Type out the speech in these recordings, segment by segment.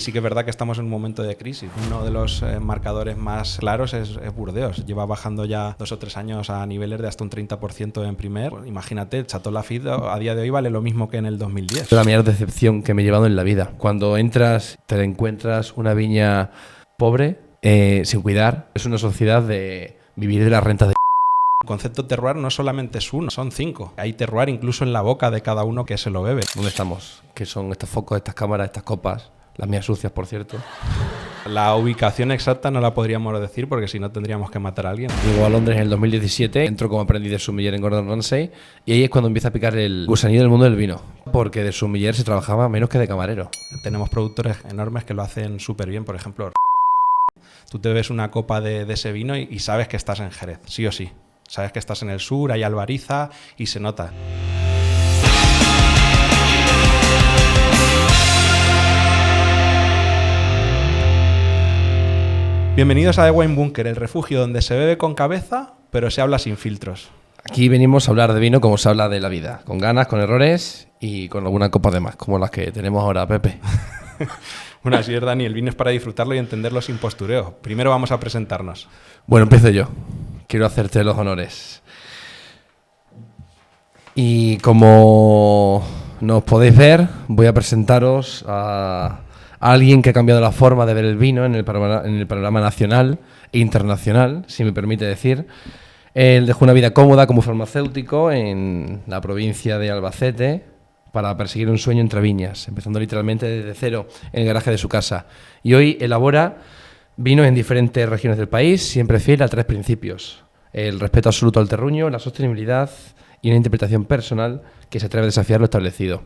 Sí que es verdad que estamos en un momento de crisis. Uno de los marcadores más claros es Burdeos. Lleva bajando ya 2 o 3 años a niveles de hasta un 30% en primer. Imagínate, el Chateau Lafite a día de hoy vale lo mismo que en el 2010. La mayor decepción que me he llevado en la vida. Cuando entras, te encuentras una viña pobre, sin cuidar. Es una sociedad de vivir de las rentas de... El concepto terroir no solamente es uno, son 5. Hay terroir incluso en la boca de cada uno que se lo bebe. ¿Dónde estamos? ¿Qué son estos focos, estas cámaras, estas copas? Las mías sucias, por cierto. La ubicación exacta no la podríamos decir porque si no tendríamos que matar a alguien. Llego a Londres en el 2017, entro como aprendiz de sommelier en Gordon Ramsay y ahí es cuando empieza a picar el gusanillo del mundo del vino, porque de sommelier se trabajaba menos que de camarero. Tenemos productores enormes que lo hacen súper bien, por ejemplo. Tú te ves una copa de ese vino y sabes que estás en Jerez, sí o sí. Sabes que estás en el sur, hay albariza y se nota. Bienvenidos a The Wine Bunker, el refugio donde se bebe con cabeza, pero se habla sin filtros. Aquí venimos a hablar de vino como se habla de la vida, con ganas, con errores y con alguna copa de más, como las que tenemos ahora, Pepe. Bueno, así es, Dani, el vino es para disfrutarlo y entenderlo sin postureo. Primero vamos a presentarnos. Bueno, empiezo yo. Quiero hacerte los honores. Y como nos podéis ver, voy a presentaros a alguien que ha cambiado la forma de ver el vino en el panorama nacional e internacional, si me permite decir. Él dejó una vida cómoda como farmacéutico en la provincia de Albacete para perseguir un sueño entre viñas, empezando literalmente desde cero en el garaje de su casa. Y hoy elabora vinos en diferentes regiones del país, siempre fiel a 3 principios: el respeto absoluto al terruño, la sostenibilidad y una interpretación personal que se atreve a desafiar lo establecido.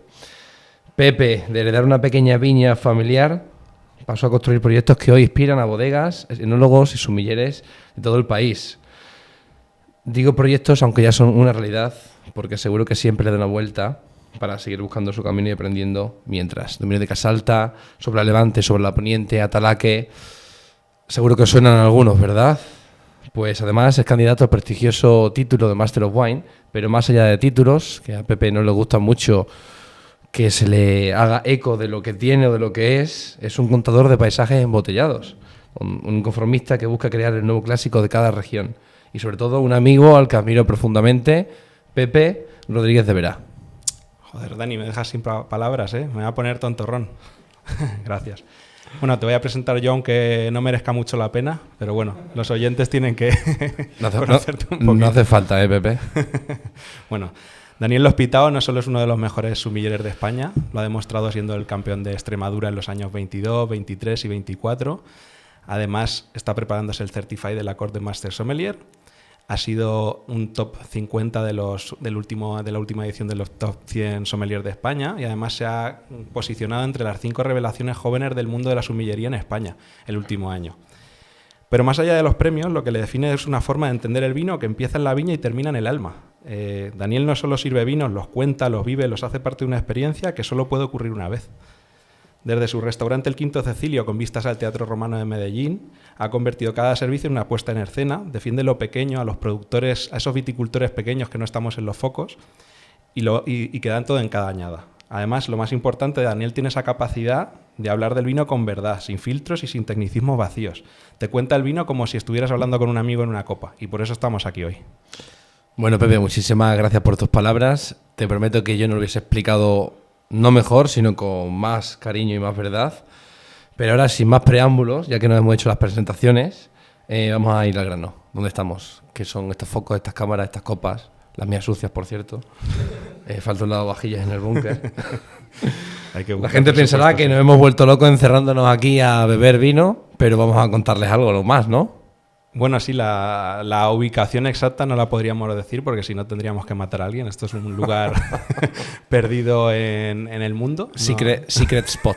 Pepe, de heredar una pequeña viña familiar, pasó a construir proyectos que hoy inspiran a bodegas, enólogos y sommeliers de todo el país. Digo proyectos, aunque ya son una realidad, porque seguro que siempre le da una vuelta para seguir buscando su camino y aprendiendo mientras. Dominio de Casalta, sobre Levante, sobre la Poniente, Atalaque. Seguro que os suenan algunos, ¿verdad? Pues además es candidato al prestigioso título de Master of Wine, pero más allá de títulos, que a Pepe no le gusta mucho que se le haga eco de lo que tiene o de lo que es un contador de paisajes embotellados, un conformista que busca crear el nuevo clásico de cada región y sobre todo un amigo al que admiro profundamente, Pepe Rodríguez de Verá. Joder, Dani, me dejas sin palabras, ¿eh? Me voy a poner tontorrón. Gracias. Bueno, te voy a presentar yo, aunque no merezca mucho la pena, pero bueno, los oyentes tienen que conocerte un poquito. No hace falta, Pepe. Bueno, Daniel Lospitao no solo es uno de los mejores sommeliers de España, lo ha demostrado siendo el campeón de Extremadura en los años 22, 23 y 24. Además, está preparándose el Certified de la Corte de Master Sommelier. Ha sido un top 50 de la última edición de los top 100 sommeliers de España y además se ha posicionado entre las 5 revelaciones jóvenes del mundo de la sommelería en España el último año. Pero más allá de los premios, lo que le define es una forma de entender el vino que empieza en la viña y termina en el alma. Daniel no solo sirve vinos, los cuenta, los vive, los hace parte de una experiencia que solo puede ocurrir una vez. Desde su restaurante El Quinto Cecilio, con vistas al Teatro Romano de Medellín, ha convertido cada servicio en una puesta en escena, defiende lo pequeño, a los productores, a esos viticultores pequeños que no estamos en los focos y que dan todo en cada añada. Además, lo más importante, Daniel tiene esa capacidad de hablar del vino con verdad, sin filtros y sin tecnicismos vacíos. Te cuenta el vino como si estuvieras hablando con un amigo en una copa y por eso estamos aquí hoy. Bueno, Pepe, muchísimas gracias por tus palabras. Te prometo que yo no lo hubiese explicado no mejor, sino con más cariño y más verdad. Pero ahora, sin más preámbulos, ya que nos hemos hecho las presentaciones, vamos a ir al grano. ¿Dónde estamos? ¿Qué son estos focos, estas cámaras, estas copas? Las mías sucias, por cierto. Falta un lavavajillas en el búnker. La gente pensará que nos hemos vuelto locos encerrándonos aquí a beber vino, pero vamos a contarles algo más, ¿no? Bueno, sí, la ubicación exacta no la podríamos decir porque si no tendríamos que matar a alguien. Esto es un lugar perdido en el mundo. Secret spot.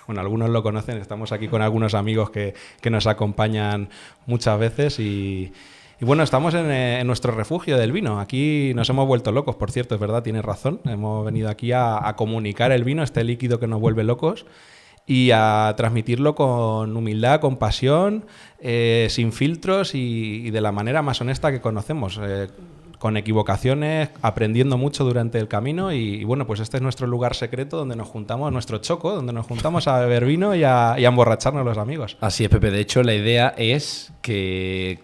Bueno, algunos lo conocen. Estamos aquí con algunos amigos que nos acompañan muchas veces y bueno, estamos en nuestro refugio del vino. Aquí nos hemos vuelto locos, por cierto, es verdad, tienes razón. Hemos venido aquí a comunicar el vino, este líquido que nos vuelve locos, y a transmitirlo con humildad, con pasión, sin filtros y de la manera más honesta que conocemos. con equivocaciones, aprendiendo mucho durante el camino y bueno, pues este es nuestro lugar secreto donde nos juntamos, nuestro choco, donde nos juntamos a beber vino y a emborracharnos los amigos. Así es, Pepe. De hecho, la idea es que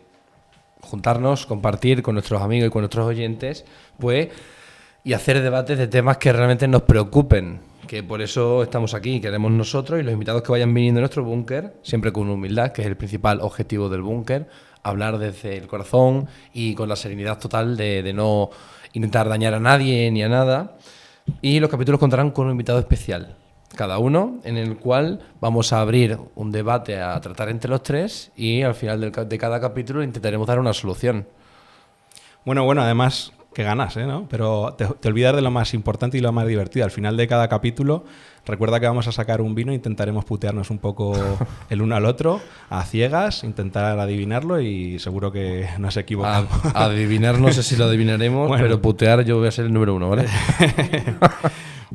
juntarnos, compartir con nuestros amigos y con nuestros oyentes, pues, y hacer debates de temas que realmente nos preocupen, que por eso estamos aquí, queremos nosotros y los invitados que vayan viniendo a nuestro búnker, siempre con humildad, que es el principal objetivo del búnker, hablar desde el corazón y con la serenidad total de no intentar dañar a nadie ni a nada. Y los capítulos contarán con un invitado especial, cada uno, en el cual vamos a abrir un debate a tratar entre los tres y al final de cada capítulo intentaremos dar una solución. Bueno, además, que ganas, ¿no? Pero te olvidas de lo más importante y lo más divertido. Al final de cada capítulo, recuerda que vamos a sacar un vino e intentaremos putearnos un poco el uno al otro, a ciegas, intentar adivinarlo y seguro que nos equivocamos. Adivinar no sé si lo adivinaremos, bueno, pero putear yo voy a ser el número 1, ¿vale?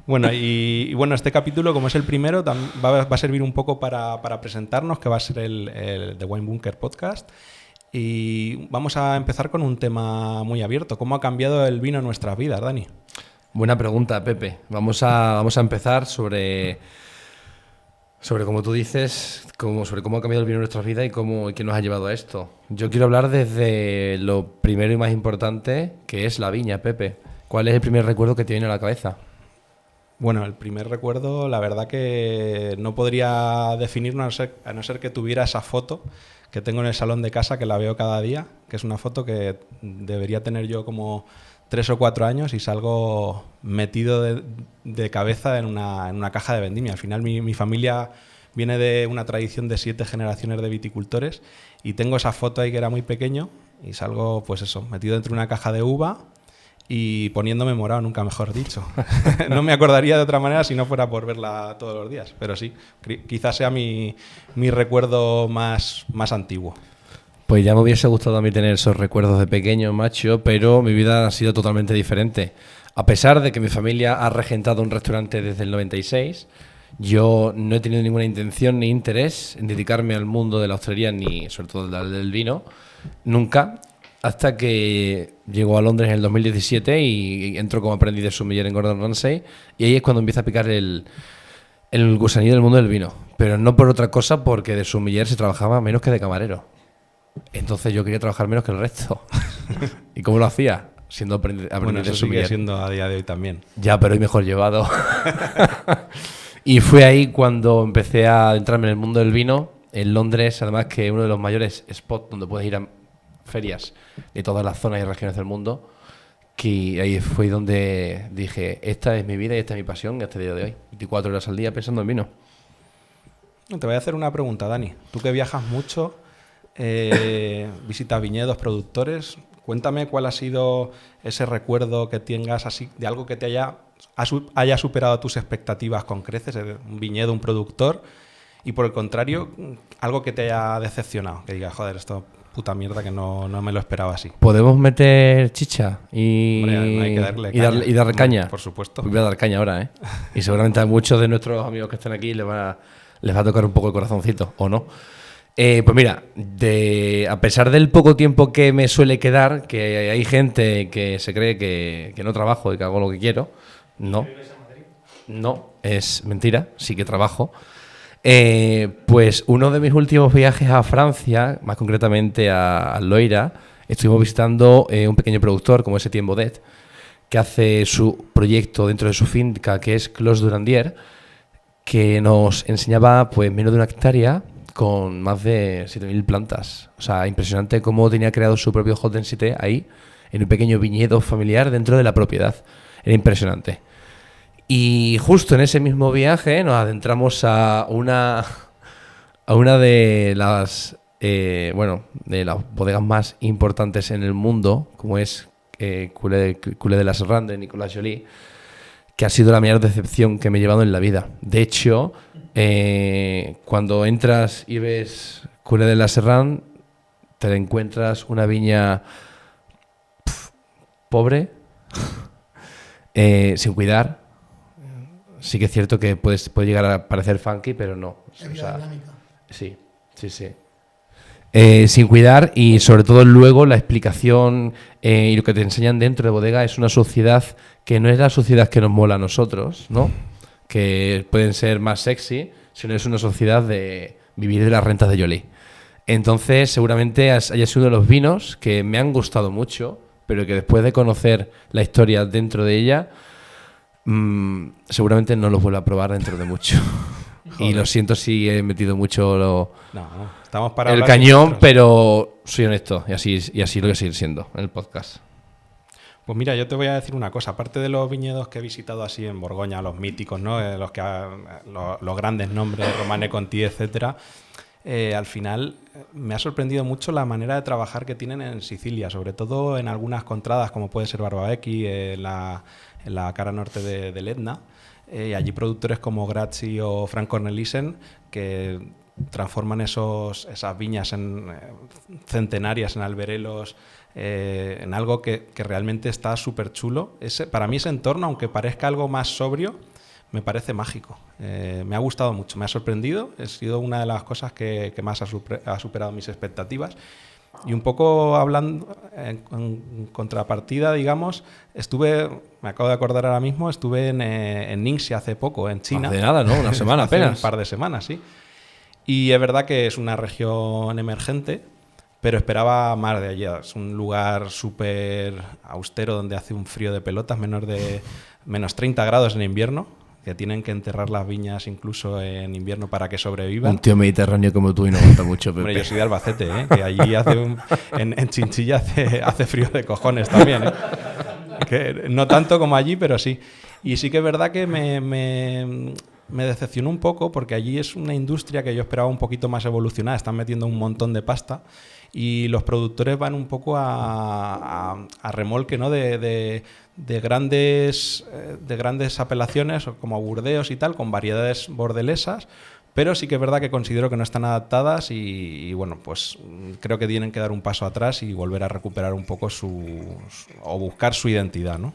Bueno, y bueno, este capítulo, como es el primero, va a servir un poco para presentarnos, que va a ser el The Wine Bunker Podcast. Y vamos a empezar con un tema muy abierto. ¿Cómo ha cambiado el vino en nuestras vidas, Dani? Buena pregunta, Pepe. Vamos a empezar sobre como tú dices, sobre cómo ha cambiado el vino en nuestras vidas y qué nos ha llevado a esto. Yo quiero hablar desde lo primero y más importante, que es la viña, Pepe. ¿Cuál es el primer recuerdo que te viene a la cabeza? Bueno, el primer recuerdo, la verdad que no podría definirlo a no ser que tuviera esa foto que tengo en el salón de casa, que la veo cada día, que es una foto que debería tener yo como 3 o 4 años y salgo metido de cabeza en una caja de vendimia. Al final mi familia viene de una tradición de 7 generaciones de viticultores y tengo esa foto ahí que era muy pequeño y salgo, pues eso, metido dentro de una caja de uva y poniéndome morado, nunca mejor dicho. No me acordaría de otra manera si no fuera por verla todos los días, pero sí, quizás sea mi recuerdo más antiguo. Pues ya me hubiese gustado a mí tener esos recuerdos de pequeño, macho, pero mi vida ha sido totalmente diferente. A pesar de que mi familia ha regentado un restaurante desde el 96, yo no he tenido ninguna intención ni interés en dedicarme al mundo de la hostelería, ni sobre todo del vino, nunca. Hasta que llego a Londres en el 2017 y entro como aprendiz de sommelier en Gordon Ramsay y ahí es cuando empieza a picar el gusanillo del mundo del vino. Pero no por otra cosa, porque de sommelier se trabajaba menos que de camarero. Entonces yo quería trabajar menos que el resto. ¿Y cómo lo hacía? Siendo aprendiz de sommelier. Eso sigue siendo a día de hoy también. Ya, pero hoy mejor llevado. Y fue ahí cuando empecé a adentrarme en el mundo del vino. En Londres, además, que es uno de los mayores spots donde puedes ir a ferias de todas las zonas y regiones del mundo, que ahí fue donde dije, esta es mi vida y esta es mi pasión hasta el día de hoy, 24 horas al día pensando en vino. Te voy a hacer una pregunta, Dani. Tú que viajas mucho, visitas viñedos, productores, cuéntame cuál ha sido ese recuerdo que tengas así de algo que te haya superado tus expectativas con creces, un viñedo, un productor, y por el contrario, algo que te haya decepcionado, que digas, joder, esto puta mierda que no me lo esperaba así. ¿Podemos meter chicha Hombre, hay que darle caña? Por supuesto. Pues voy a dar caña ahora, ¿eh? Y seguramente a muchos de nuestros amigos que están aquí les va a tocar un poco el corazoncito, ¿o no? Pues mira, a pesar del poco tiempo que me suele quedar, que hay gente que se cree que no trabajo y que hago lo que quiero, no, es mentira, sí que trabajo. Pues uno de mis últimos viajes a Francia, más concretamente a Loira, estuvimos visitando un pequeño productor como es Etienne Baudet, que hace su proyecto dentro de su finca, que es Clos Durandier, que nos enseñaba pues menos de 1 hectárea con más de 7.000 plantas. O sea, impresionante cómo tenía creado su propio hot density ahí, en un pequeño viñedo familiar dentro de la propiedad. Era impresionante. Y justo en ese mismo viaje nos adentramos a una de las de las bodegas más importantes en el mundo, como es Culé de la Serrande de Nicolas Joly, que ha sido la mayor decepción que me he llevado en la vida. De hecho, cuando entras y ves Culé de la Serrande, te encuentras una viña pobre, sin cuidar. Sí que es cierto que puede llegar a parecer funky, pero no. Es dinámica. Sí. sin cuidar, y sobre todo luego la explicación y lo que te enseñan dentro de bodega es una sociedad que no es la sociedad que nos mola a nosotros, ¿no? Que pueden ser más sexy, sino es una sociedad de vivir de las rentas de Yoli. Entonces seguramente haya sido uno de los vinos que me han gustado mucho, pero que después de conocer la historia dentro de ella, seguramente no los vuelvo a probar dentro de mucho. Y lo siento si he metido mucho estamos para el cañón, pero soy honesto y así lo voy a seguir siendo en el podcast. Pues mira, yo te voy a decir una cosa. Aparte de los viñedos que he visitado así en Borgoña, los míticos, ¿no? Los grandes nombres, Romanée Conti, etcétera, al final me ha sorprendido mucho la manera de trabajar que tienen en Sicilia, sobre todo en algunas contradas como puede ser Barbavecchi, en la cara norte del Etna. Allí productores como Grazzi o Frank Cornelissen que transforman esas viñas centenarias en alberelos, en algo que realmente está súper chulo. Para mí ese entorno, aunque parezca algo más sobrio, me parece mágico. Me ha gustado mucho, me ha sorprendido. Ha sido una de las cosas que más ha superado mis expectativas. Y un poco hablando en contrapartida, digamos, me acabo de acordar ahora mismo, estuve en Ningxia hace poco, en China. Hace nada, ¿no? Una semana apenas. Hace un par de semanas, sí. Y es verdad que es una región emergente, pero esperaba más de allá. Es un lugar súper austero donde hace un frío de pelotas, menos 30 grados en invierno, que tienen que enterrar las viñas incluso en invierno para que sobrevivan. Un tío mediterráneo como tú y no aguanta mucho, Pepe. Hombre, yo soy de Albacete, que allí en Chinchilla hace frío de cojones también, que no tanto como allí, pero sí. Y sí que es verdad que me decepcionó un poco porque allí es una industria que yo esperaba un poquito más evolucionada. Están metiendo un montón de pasta y los productores van un poco a remolque, ¿no? de grandes apelaciones como Burdeos y tal, con variedades bordelesas, pero sí que es verdad que considero que no están adaptadas y bueno, pues creo que tienen que dar un paso atrás y volver a recuperar un poco o buscar su identidad, ¿no?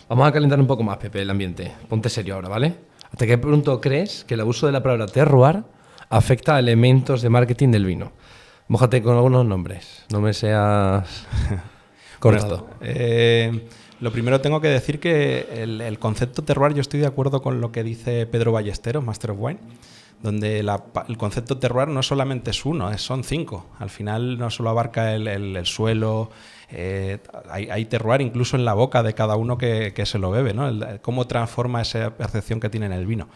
Vamos a calentar un poco más, Pepe, el ambiente. Ponte serio ahora, ¿vale? ¿Hasta qué punto crees que el abuso de la palabra terroir afecta a elementos de marketing del vino? Mójate con algunos nombres, no me seas cortado. Lo primero tengo que decir que el concepto terroir, yo estoy de acuerdo con lo que dice Pedro Ballesteros, Master of Wine, donde el concepto terroir no solamente es uno, son 5. Al final no solo abarca el suelo, hay terroir incluso en la boca de cada uno que se lo bebe, ¿no? Cómo transforma esa percepción que tiene en el vino.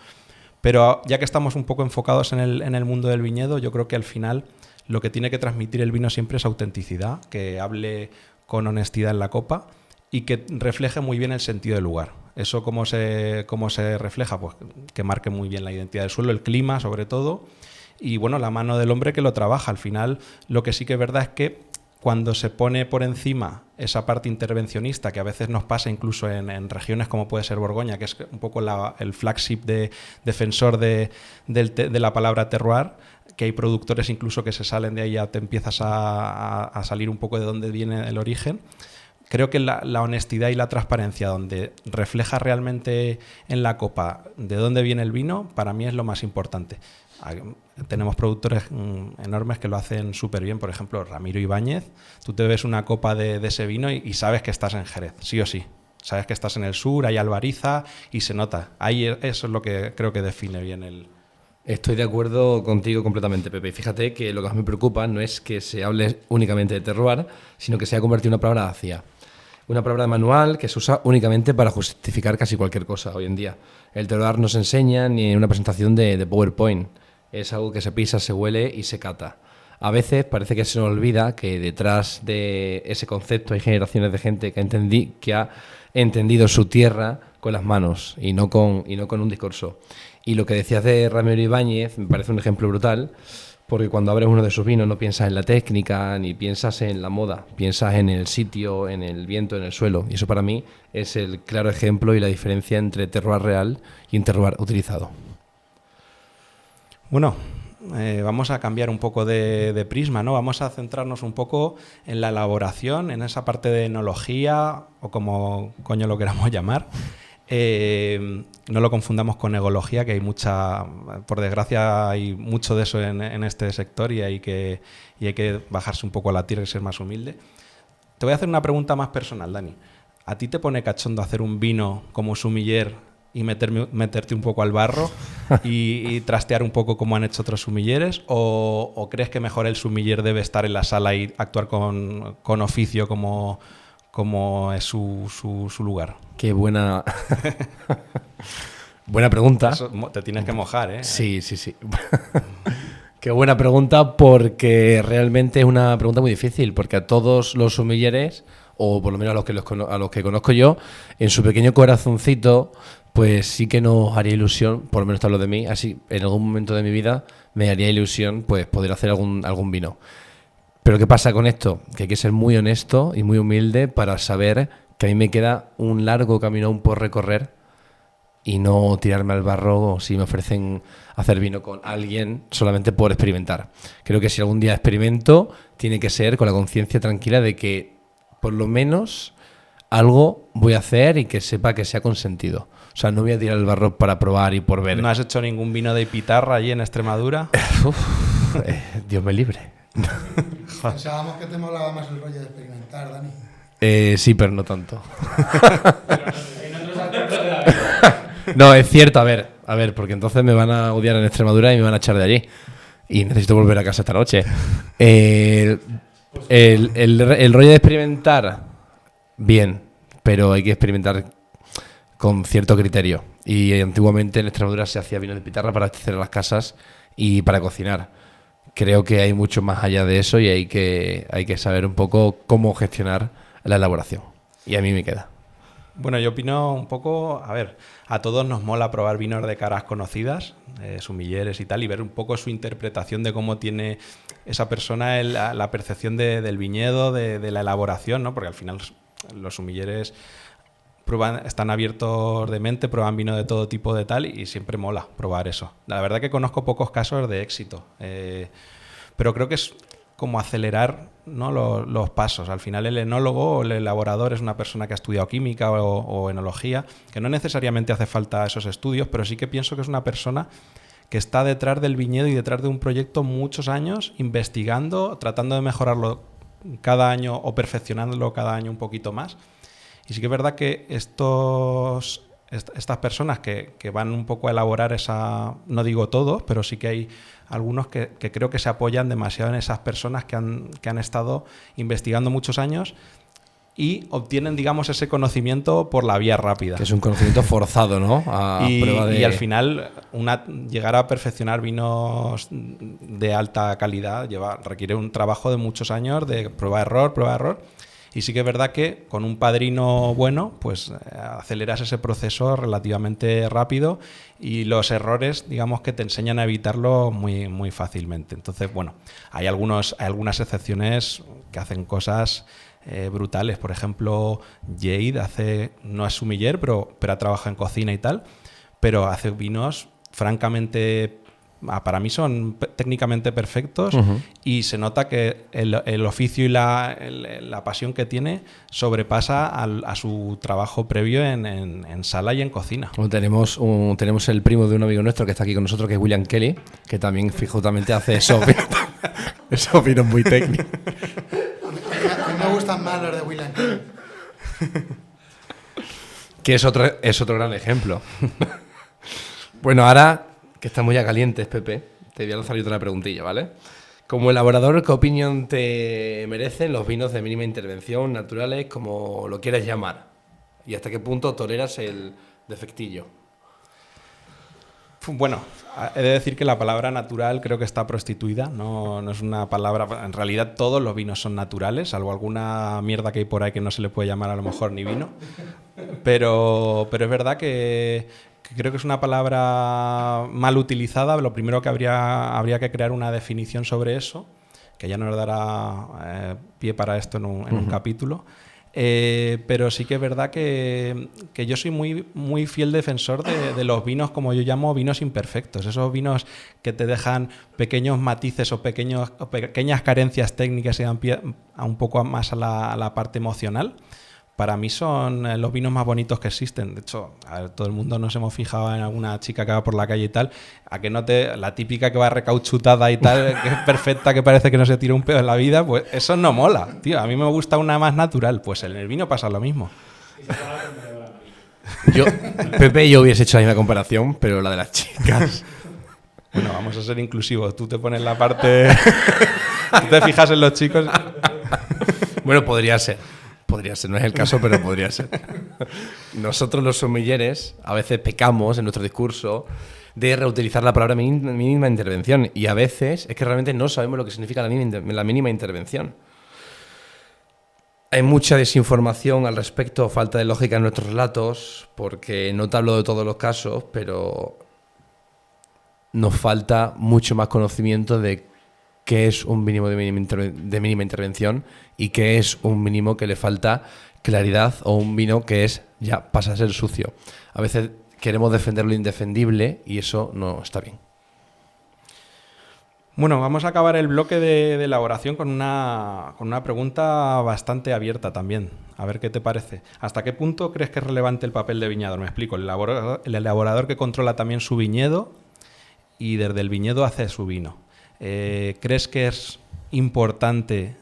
Pero ya que estamos un poco enfocados en el mundo del viñedo, yo creo que al final lo que tiene que transmitir el vino siempre es autenticidad, que hable con honestidad en la copa y que refleje muy bien el sentido del lugar. ¿Eso cómo se refleja? Pues que marque muy bien la identidad del suelo, el clima sobre todo, y bueno, la mano del hombre que lo trabaja. Al final, lo que sí que es verdad es que cuando se pone por encima esa parte intervencionista, que a veces nos pasa incluso en regiones como puede ser Borgoña, que es un poco el flagship defensor de la palabra terroir, que hay productores incluso que se salen de ahí, ya te empiezas a salir un poco de dónde viene el origen. Creo que la honestidad y la transparencia, donde refleja realmente en la copa de dónde viene el vino, para mí es lo más importante. Tenemos productores enormes que lo hacen súper bien, por ejemplo, Ramiro Ibáñez. Tú te ves una copa de ese vino y sabes que estás en Jerez, sí o sí. Sabes que estás en el sur, hay albariza y se nota. Ahí eso es lo que creo que define bien el... Estoy de acuerdo contigo completamente, Pepe. Fíjate que lo que más me preocupa no es que se hable únicamente de terroir, sino que se ha convertido en una palabra vacía. Una palabra manual que se usa únicamente para justificar casi cualquier cosa hoy en día. El terroir no se enseña ni en una presentación de PowerPoint. Es algo que se pisa, se huele y se cata. A veces parece que se nos olvida que detrás de ese concepto hay generaciones de gente que ha entendido su tierra con las manos y no con un discurso. Y lo que decías de Ramiro Ibáñez me parece un ejemplo brutal, porque cuando abres uno de sus vinos no piensas en la técnica ni piensas en la moda, piensas en el sitio, en el viento, en el suelo. Y eso para mí es el claro ejemplo y la diferencia entre terroir real y un terroir utilizado. Bueno, vamos a cambiar un poco de prisma, ¿no? Vamos a centrarnos un poco en la elaboración, en esa parte de enología o como coño lo queramos llamar. No lo confundamos con egología, que hay mucha, por desgracia hay mucho de eso en este sector y hay que bajarse un poco a la tierra y ser más humilde. Te voy a hacer una pregunta más personal, Dani. ¿A ti te pone cachondo hacer un vino como sumiller y meterte un poco al barro y trastear un poco como han hecho otros sumilleres? ¿O crees que mejor el sumiller debe estar en la sala y actuar con oficio como es su lugar? Qué buena... buena pregunta. Eso, te tienes que mojar, ¿eh? Sí. Qué buena pregunta, porque realmente es una pregunta muy difícil, porque a todos los sumilleres, o por lo menos a los que conozco yo, en su pequeño corazoncito, pues sí que nos haría ilusión, por lo menos te hablo de mí, así en algún momento de mi vida me haría ilusión pues poder hacer algún vino. Pero ¿qué pasa con esto? Que hay que ser muy honesto y muy humilde para saber que a mí me queda un largo camino aún por recorrer y no tirarme al barro si me ofrecen hacer vino con alguien solamente por experimentar. Creo que si algún día experimento, tiene que ser con la conciencia tranquila de que por lo menos algo voy a hacer y que sepa que sea consentido. O sea, no voy a tirar el barro para probar y por ver. ¿No has hecho ningún vino de pitarra allí en Extremadura? Dios me libre. Pensábamos que te molaba más el rollo de experimentar, Dani. Sí, pero no tanto. No, es cierto, a ver, porque entonces me van a odiar en Extremadura y me van a echar de allí. Y necesito volver a casa esta noche. El rollo de experimentar, bien, pero hay que experimentar con cierto criterio. Y antiguamente en Extremadura se hacía vino de pitarra para abastecer las casas y para cocinar. Creo que hay mucho más allá de eso y hay que saber un poco cómo gestionar la elaboración. Y a mí me queda. Bueno, yo opino un poco, a todos nos mola probar vinos de caras conocidas, sumilleres y tal, y ver un poco su interpretación de cómo tiene esa persona la percepción del viñedo, de la elaboración, ¿no? Porque al final los sumilleres están abiertos de mente, prueban vino de todo tipo de tal, y siempre mola probar eso. La verdad que conozco pocos casos de éxito, pero creo que es como acelerar, ¿no?, los pasos. Al final el enólogo o el elaborador es una persona que ha estudiado química o enología, que no necesariamente hace falta esos estudios, pero sí que pienso que es una persona que está detrás del viñedo y detrás de un proyecto muchos años investigando, tratando de mejorarlo cada año o perfeccionándolo cada año un poquito más. Y sí que es verdad que estas personas que van un poco a elaborar no digo todos, pero sí que hay algunos que creo que se apoyan demasiado en esas personas que han estado investigando muchos años y obtienen, digamos, ese conocimiento por la vía rápida. Que es un conocimiento forzado, ¿no? Y al final, llegar a perfeccionar vinos de alta calidad requiere un trabajo de muchos años de prueba-error. Y sí que es verdad que con un padrino bueno, pues aceleras ese proceso relativamente rápido y los errores, digamos, que te enseñan a evitarlo muy, muy fácilmente. Entonces, bueno, hay algunas excepciones que hacen cosas brutales. Por ejemplo, Jade no es sumiller, pero ha trabajado en cocina y tal, pero hace vinos francamente... para mí son técnicamente perfectos. Uh-huh. Y se nota que el oficio y la pasión que tiene sobrepasa a su trabajo previo en sala y en cocina. Bueno, tenemos el primo de un amigo nuestro que está aquí con nosotros, que es William Kelly, que también justamente hace esos vinos muy técnicos. A mí me gustan más los de William Kelly. Que es otro gran ejemplo. Bueno, ahora... que estamos ya calientes, Pepe, te voy a lanzar otra preguntilla, ¿vale? Como elaborador, ¿qué opinión te merecen los vinos de mínima intervención, naturales, como lo quieras llamar? ¿Y hasta qué punto toleras el defectillo? Bueno, he de decir que la palabra natural creo que está prostituida, no es una palabra... En realidad todos los vinos son naturales, salvo alguna mierda que hay por ahí que no se le puede llamar a lo mejor ni vino. Pero es verdad que creo que es una palabra mal utilizada. Lo primero que habría que crear una definición sobre eso, que ya nos dará pie para esto en un capítulo. Pero sí que es verdad que yo soy muy, muy fiel defensor de los vinos, como yo llamo vinos imperfectos. Esos vinos que te dejan pequeños matices o pequeñas carencias técnicas y dan pie a un poco más a la parte emocional. para mí son los vinos más bonitos que existen. De hecho, a ver, todo el mundo nos hemos fijado en alguna chica que va por la calle y tal, a que no te, la típica que va recauchutada y tal, que es perfecta, que parece que no se tira un pedo en la vida, pues eso no mola, tío. A mí me gusta una más natural. Pues en el vino pasa lo mismo. Pepe y yo hubiese hecho la misma comparación, pero la de las chicas. Bueno, vamos a ser inclusivos. Tú te pones la parte... Tú te fijas en los chicos... Bueno, podría ser. No es el caso, pero podría ser. Nosotros los sommeliers a veces pecamos en nuestro discurso de reutilizar la palabra mínima intervención. Y a veces es que realmente no sabemos lo que significa la mínima intervención. Hay mucha desinformación al respecto, falta de lógica en nuestros relatos, porque no te hablo de todos los casos, pero nos falta mucho más conocimiento de qué es un mínimo de mínima intervención y qué es un mínimo que le falta claridad o un vino que ya pasa a ser sucio. A veces queremos defender lo indefendible y eso no está bien. Bueno, vamos a acabar el bloque de elaboración con una pregunta bastante abierta también. A ver qué te parece. ¿Hasta qué punto crees que es relevante el papel de viñador? Me explico. El elaborador que controla también su viñedo y desde el viñedo hace su vino. ¿Crees que es importante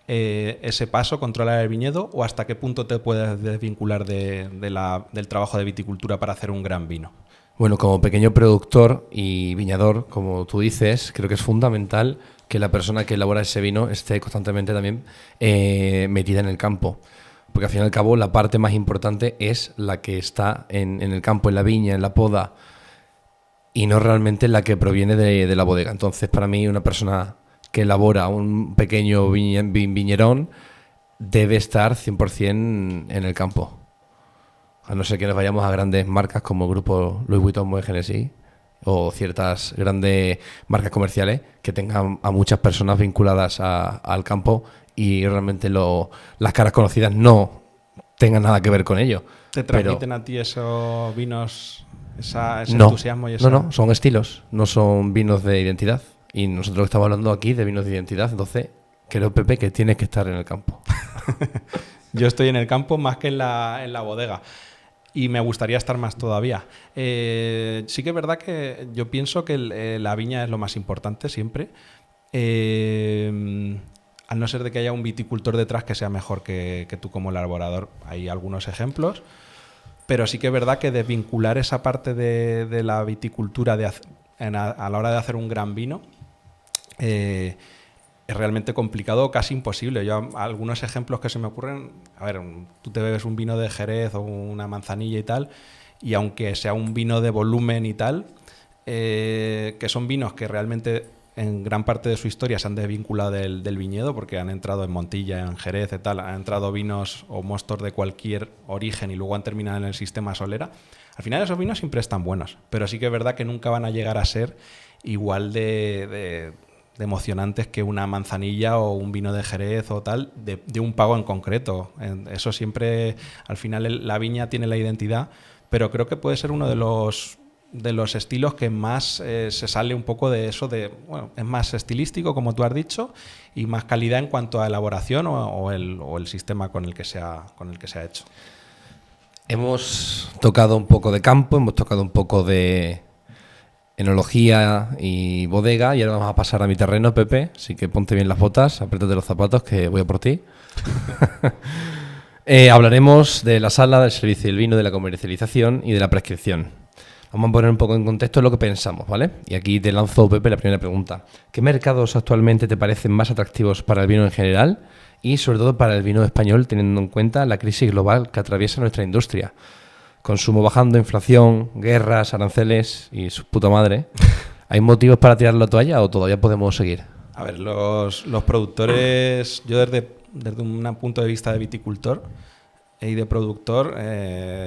ese paso, controlar el viñedo, o hasta qué punto te puedes desvincular del trabajo de viticultura para hacer un gran vino? Bueno, como pequeño productor y viñador, como tú dices, creo que es fundamental que la persona que elabora ese vino esté constantemente también metida en el campo. Porque al fin y al cabo la parte más importante es la que está en el campo, en la viña, en la poda, y no realmente la que proviene de la bodega. Entonces, para mí, una persona que elabora un pequeño viñerón debe estar 100% en el campo. A no ser que nos vayamos a grandes marcas como el grupo Louis Vuitton, Moet Hennessy, o ciertas grandes marcas comerciales que tengan a muchas personas vinculadas al campo y realmente las caras conocidas no tengan nada que ver con ello. ¿Te transmiten a ti esos vinos, ese entusiasmo? No, son estilos, no son vinos de identidad. Y nosotros estamos hablando aquí de vinos de identidad, entonces creo, Pepe, que tienes que estar en el campo. Yo estoy en el campo más que en la bodega. Y me gustaría estar más todavía. Sí que es verdad que yo pienso que la viña es lo más importante siempre. Al no ser de que haya un viticultor detrás que sea mejor que tú como elaborador. Hay algunos ejemplos. Pero sí que es verdad que desvincular esa parte de la viticultura a la hora de hacer un gran vino es realmente complicado, casi imposible. Yo, algunos ejemplos que se me ocurren, a ver, tú te bebes un vino de Jerez o una manzanilla y tal, y aunque sea un vino de volumen y tal, que son vinos que realmente en gran parte de su historia se han desvinculado del viñedo, porque han entrado en Montilla, en Jerez y tal, han entrado vinos o mostos de cualquier origen y luego han terminado en el sistema Solera. Al final esos vinos siempre están buenos, pero sí que es verdad que nunca van a llegar a ser igual de emocionantes que una manzanilla o un vino de Jerez o tal, de un pago en concreto. Eso siempre, al final la viña tiene la identidad, pero creo que puede ser uno de los estilos que más se sale un poco de eso bueno, es más estilístico, como tú has dicho, y más calidad en cuanto a elaboración o el sistema con el que se ha hecho. Hemos tocado un poco de campo, hemos tocado un poco de enología y bodega, y ahora vamos a pasar a mi terreno, Pepe, así que ponte bien las botas, apriétate los zapatos, que voy a por ti. Hablaremos de la sala, del servicio del vino, de la comercialización y de la prescripción. Vamos a poner un poco en contexto lo que pensamos, ¿vale? Y aquí te lanzo, Pepe, la primera pregunta. ¿Qué mercados actualmente te parecen más atractivos para el vino en general y sobre todo para el vino español, teniendo en cuenta la crisis global que atraviesa nuestra industria? Consumo bajando, inflación, guerras, aranceles y su puta madre. ¿Hay motivos para tirar la toalla o todavía podemos seguir? A ver, los productores, yo desde un punto de vista de viticultor y de productor,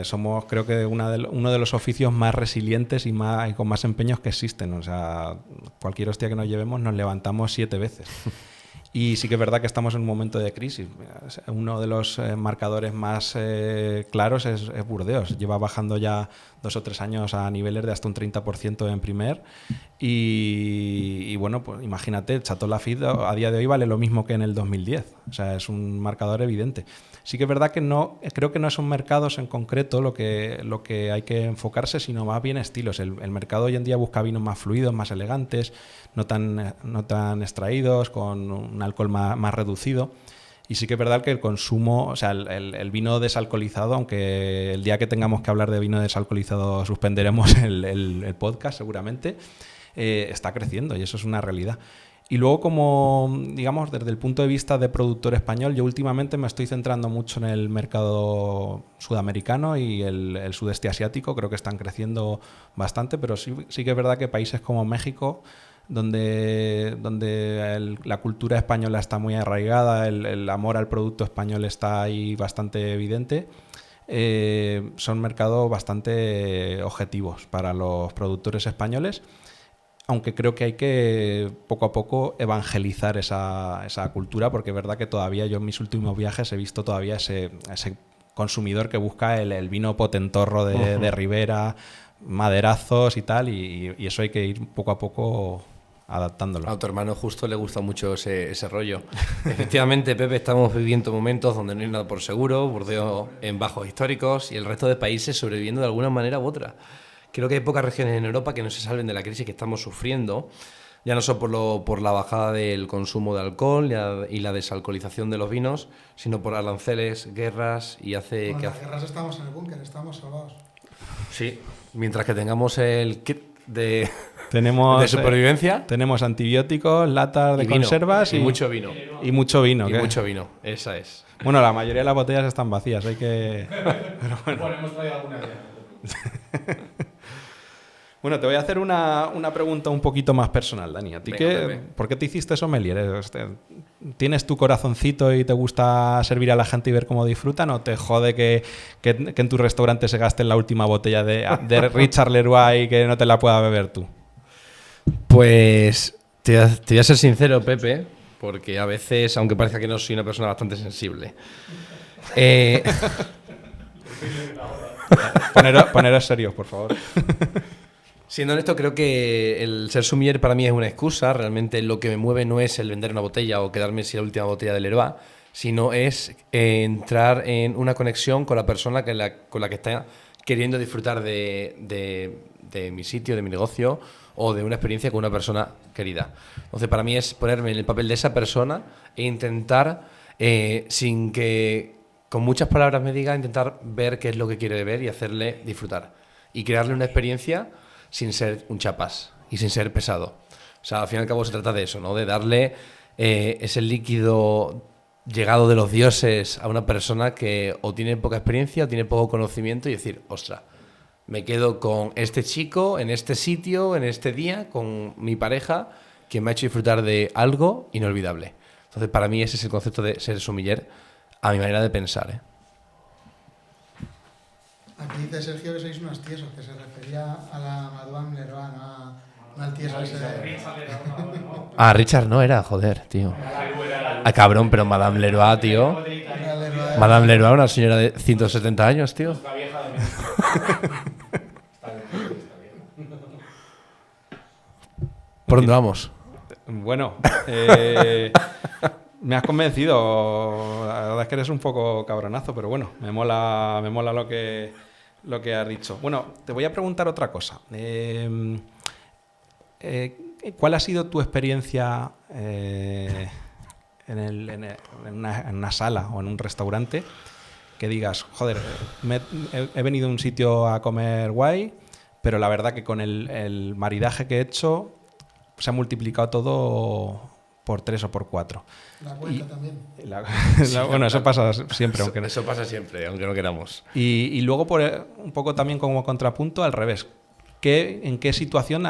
somos creo que uno de los oficios más resilientes y con más empeños que existen. O sea, cualquier hostia que nos llevemos nos levantamos 7 veces. Y sí que es verdad que estamos en un momento de crisis. Uno de los marcadores más claros es Burdeos. Lleva bajando ya 2 o 3 años a niveles de hasta un 30% en primer. Y bueno, pues imagínate, Chateau Lafite a día de hoy vale lo mismo que en el 2010. O sea, es un marcador evidente. Sí que es verdad que creo que no son mercados en concreto lo que hay que enfocarse, sino más bien estilos. El mercado hoy en día busca vinos más fluidos, más elegantes, no tan extraídos, con un alcohol más reducido. Y sí que es verdad que el consumo, o sea, el vino desalcoholizado, aunque el día que tengamos que hablar de vino desalcoholizado suspenderemos el podcast seguramente, está creciendo y eso es una realidad. Y luego, como digamos, desde el punto de vista de productor español, yo últimamente me estoy centrando mucho en el mercado sudamericano y el sudeste asiático. Creo que están creciendo bastante, pero sí que es verdad que países como México, donde la cultura española está muy arraigada, el amor al producto español está ahí bastante evidente, son mercados bastante objetivos para los productores españoles. Aunque creo que hay que poco a poco evangelizar esa cultura, porque es verdad que todavía yo en mis últimos viajes he visto todavía ese consumidor que busca el vino potentorro de Ribera, maderazos y tal, y eso hay que ir poco a poco adaptándolo. A tu hermano justo le gusta mucho ese rollo. Efectivamente, Pepe, estamos viviendo momentos donde no hay nada por seguro, Burdeos en bajos históricos y el resto de países sobreviviendo de alguna manera u otra. Creo que hay pocas regiones en Europa que no se salven de la crisis que estamos sufriendo, ya no solo por la bajada del consumo de alcohol y la desalcoholización de los vinos, sino por aranceles, guerras y hace... Con las guerras estamos en el búnker, estamos salvados. Sí, mientras que tengamos el kit de supervivencia. Tenemos antibióticos, latas de conservas y mucho vino. Y mucho vino. Y mucho vino, esa es. Bueno, la mayoría de las botellas están vacías, hay que... Pero bueno, hemos traído alguna idea. Bueno, te voy a hacer una pregunta un poquito más personal, Dani. ¿A ti por qué te hiciste sommelier? ¿Tienes tu corazoncito y te gusta servir a la gente y ver cómo disfrutan? ¿O te jode que en tu restaurante se gaste la última botella de Richard Leroy y que no te la pueda beber tú? Pues te voy a ser sincero, Pepe, porque a veces, aunque parezca que no, soy una persona bastante sensible. Poneros serios, por favor. Siendo honesto, creo que el ser sommelier para mí es una excusa. Realmente lo que me mueve no es el vender una botella o quedarme sin la última botella de Leroy, sino es entrar en una conexión con la persona con la que está queriendo disfrutar de mi sitio, de mi negocio o de una experiencia con una persona querida. Entonces, para mí es ponerme en el papel de esa persona e intentar, sin que con muchas palabras me diga, intentar ver qué es lo que quiere ver y hacerle disfrutar. Y crearle una experiencia sin ser un chapas y sin ser pesado. O sea, al fin y al cabo se trata de eso, ¿no? De darle ese líquido llegado de los dioses a una persona que o tiene poca experiencia o tiene poco conocimiento y decir, ostras, me quedo con este chico, en este sitio, en este día, con mi pareja, que me ha hecho disfrutar de algo inolvidable. Entonces, para mí ese es el concepto de ser sommelier a mi manera de pensar, ¿eh? Aquí dice Sergio que sois unos tiesos, que se refería a la Madame Leroy, no al tieso ese. Ah, Richard no era, joder, tío. Ah, cabrón, pero Madame Leroy, tío. Madame Leroy, una señora de 170 años, tío. ¿Por dónde vamos? Bueno, me has convencido. La verdad es que eres un poco cabronazo, pero bueno, me mola lo que has dicho. Bueno, te voy a preguntar otra cosa. ¿Cuál ha sido tu experiencia en una sala o en un restaurante que digas, joder, he venido a un sitio a comer guay, pero la verdad que con el maridaje que he hecho se ha multiplicado todo por 3 o por 4? La cuenta también. Bueno, eso pasa siempre. Eso pasa siempre, aunque no queramos. Y luego, un poco también como contrapunto, al revés. ¿En qué situación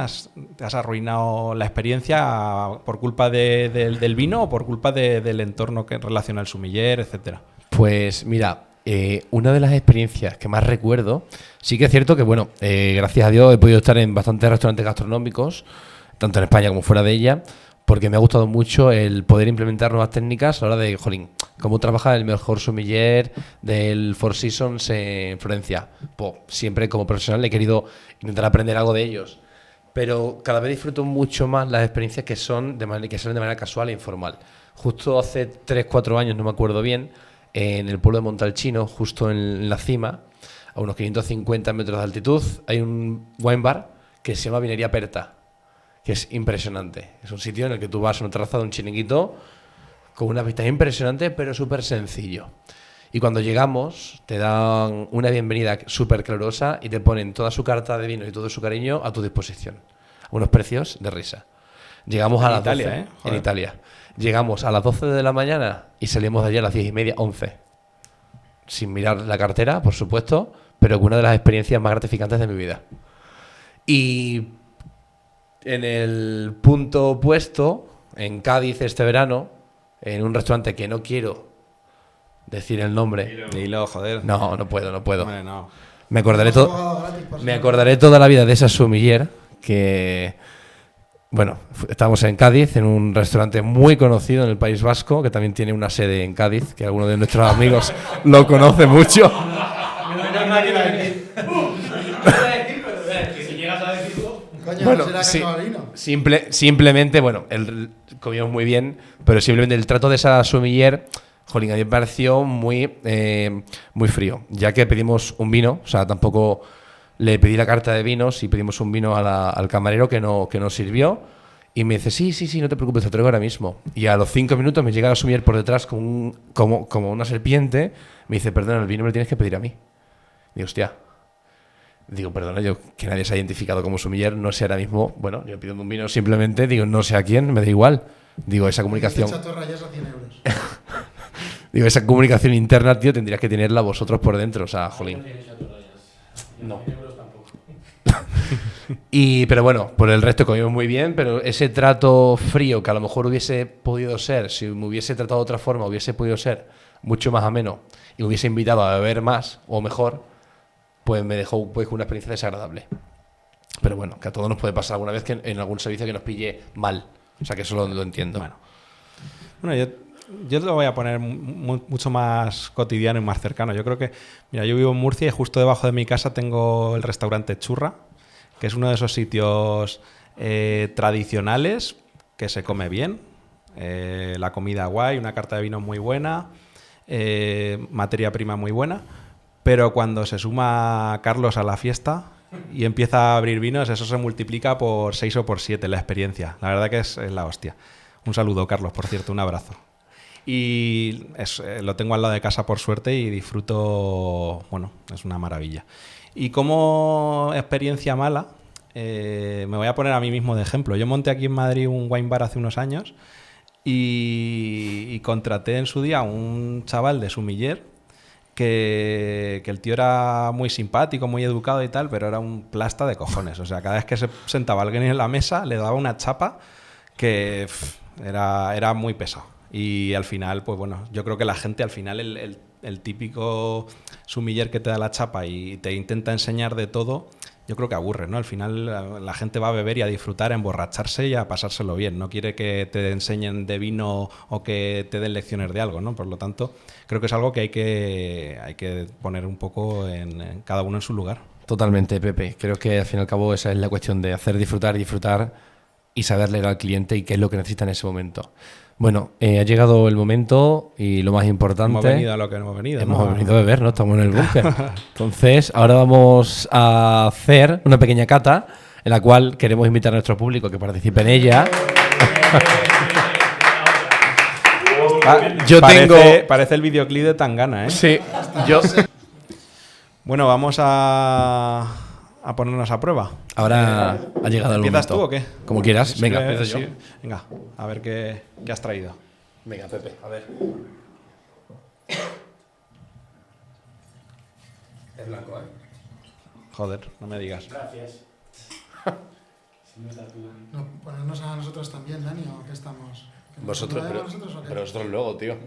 te has arruinado la experiencia por culpa del vino o por culpa del entorno que relaciona el sommelier, etcétera? Pues mira, una de las experiencias que más recuerdo, sí que es cierto que, bueno, gracias a Dios he podido estar en bastantes restaurantes gastronómicos, tanto en España como fuera de ella, porque me ha gustado mucho el poder implementar nuevas técnicas a la hora de, jolín, cómo trabaja el mejor sommelier del Four Seasons en Florencia. Pues siempre como profesional he querido intentar aprender algo de ellos, pero cada vez disfruto mucho más las experiencias que salen de manera casual e informal. Justo hace 3-4 años, no me acuerdo bien, en el pueblo de Montalcino, justo en la cima, a unos 550 metros de altitud, hay un wine bar que se llama Vinería Perta, que es impresionante. Es un sitio en el que tú vas a una terraza de un chiringuito con una vista impresionante, pero súper sencillo. Y cuando llegamos, te dan una bienvenida súper calurosa y te ponen toda su carta de vino y todo su cariño a tu disposición. A unos precios de risa. Llegamos a las Italia, 12, Joder. en Italia. Llegamos a las 12 de la mañana y salimos de allí a las 10:30, 11. Sin mirar la cartera, por supuesto, pero con una de las experiencias más gratificantes de mi vida. Y en el punto opuesto, en Cádiz este verano, en un restaurante que no quiero decir el nombre. Dilo, joder. No, no puedo. Hombre, no. Me acordaré, Hemos jugado gratis, por me si no. acordaré toda la vida de esa sommelier que, bueno, estábamos en Cádiz, en un restaurante muy conocido en el País Vasco, que también tiene una sede en Cádiz, que alguno de nuestros amigos lo conoce mucho. Coño, Bueno, ¿no será que sí. no vino? Simplemente, bueno, comimos muy bien, pero simplemente el trato de esa sommelier, jolín, a mí me pareció muy frío, ya que pedimos un vino, o sea, tampoco le pedí la carta de vinos y pedimos un vino al camarero que nos sirvió y me dice, sí, no te preocupes, te traigo ahora mismo. Y a los 5 minutos me llega la sommelier por detrás como una serpiente, me dice, perdona, el vino me lo tienes que pedir a mí. Digo, hostia. Digo, perdona, yo que nadie se ha identificado como sommelier, no sé ahora mismo, bueno, yo pido un vino simplemente, digo, no sé a quién, me da igual. Digo, esa comunicación. Este chato rayas a 100 euros. Digo, esa comunicación interna, tío, tendrías que tenerla vosotros por dentro, o sea, jolín. No. Pero bueno, por el resto comimos muy bien, pero ese trato frío que a lo mejor hubiese podido ser, si me hubiese tratado de otra forma, hubiese podido ser mucho más ameno y me hubiese invitado a beber más o mejor, pues me dejó pues una experiencia desagradable. Pero bueno, que a todos nos puede pasar alguna vez que en algún servicio que nos pille mal. O sea, que eso lo entiendo. Bueno, yo lo voy a poner mucho más cotidiano y más cercano. Yo creo que, mira, yo vivo en Murcia y justo debajo de mi casa tengo el restaurante Churra, que es uno de esos sitios tradicionales que se come bien, la comida guay, una carta de vino muy buena, materia prima muy buena, pero cuando se suma Carlos a la fiesta y empieza a abrir vinos, eso se multiplica por 6 o por 7 la experiencia. La verdad que es la hostia. Un saludo, Carlos, por cierto, un abrazo. Y lo tengo al lado de casa por suerte y disfruto, bueno, es una maravilla. Y como experiencia mala, me voy a poner a mí mismo de ejemplo. Yo monté aquí en Madrid un wine bar hace unos años y contraté en su día a un chaval de Sumiller que el tío era muy simpático, muy educado y tal, pero era un plasta de cojones. O sea, cada vez que se sentaba alguien en la mesa le daba una chapa que era muy pesado. Y al final, pues bueno, yo creo que la gente al final, el típico sumiller que te da la chapa y te intenta enseñar de todo, yo creo que aburre, ¿no? Al final la gente va a beber y a disfrutar, a emborracharse y a pasárselo bien. No quiere que te enseñen de vino o que te den lecciones de algo, ¿no? Por lo tanto, creo que es algo que hay que poner un poco en cada uno en su lugar. Totalmente, Pepe. Creo que al fin y al cabo esa es la cuestión de hacer disfrutar y saber leer al cliente y qué es lo que necesita en ese momento. Bueno, ha llegado el momento y lo más importante... Hemos venido a lo que hemos venido. Hemos venido a beber, ¿no? Estamos en el búnker. Entonces, ahora vamos a hacer una pequeña cata en la cual queremos invitar a nuestro público que participe en ella. Parece el videoclip de Tangana, ¿eh? Sí, Bueno, vamos a ponernos a prueba. Ahora ha llegado el momento. ¿Empiezas tú o qué? Como quieras. Sí, Venga, empiezo yo. sí. Venga, a ver qué has traído. Venga, Pepe, a ver. Es blanco, ¿eh? Joder, no me digas. Gracias. No, ponernos a nosotros también, Dani, ¿o qué estamos? ¿Que nos Vosotros, ponemos pero, a nosotros o qué? pero vosotros luego, tío.